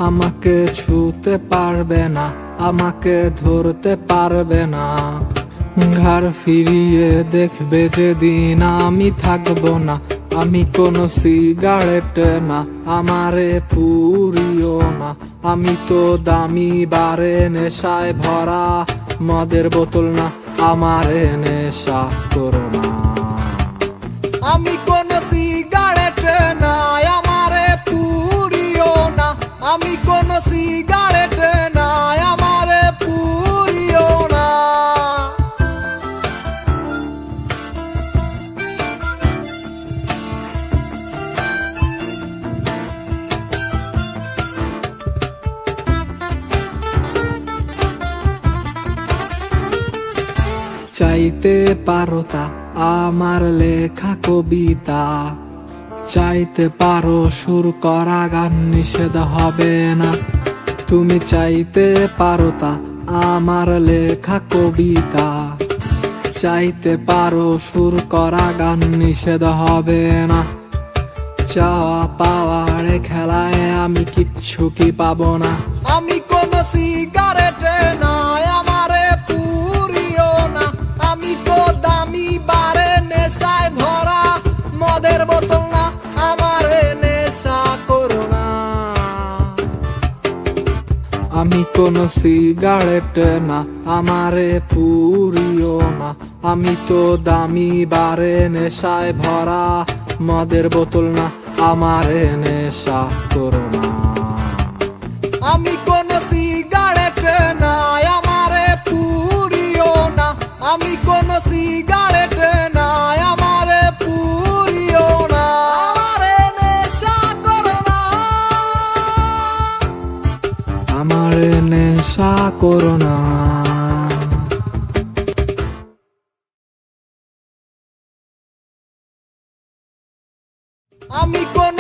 আমাকে ছুতে পারবে না, আমাকে ধরতে পারবে না। ঘাড় ফিরিয়ে দেখবে যেদিন আমি থাকবো না। আমি কোনো সিগারেট না, আমারে পুরিও না। আমি তো দামি বারে নেশায় ভরা মদের বোতল না, আমারে নেশা করো না। আমি কোন সিগারেট না, আমারে পুরিও না। আমি কোন সিগারেট না, আমারে পুরিও না। চাইতে পারো তা আমার লেখা কবিতা, চাইতে পারো সুর করা গান, নিষেধ হবে না। তুমি চাইতে পারো তা আমার লেখা কবিতা, চাইতে পারো সুর করা গান, নিষেধ হবে না। চাওয়া পাওয়ার খেলায় আমি কিচ্ছু কি পাবো না। আমি কোন সিগারেট না, আমারে পুরিও না। আমি তো দামি বারে নেশায় ভরা মদের বোতল না, আমারে নেশা করো না। আমি কোন সিগারেট না, আমারে পুরিও না। আমি তো দামি বারে নেশায় ভরা মদের বোতল না, আমারে নেশা করো না। আমি কোন সিগারেট না, আমারে পুরিও না। আমি কোন সিগারেট না, আমারে পুরিও না। আমারে নেশা করো না, আমারে নেশা করো না। আমি কোন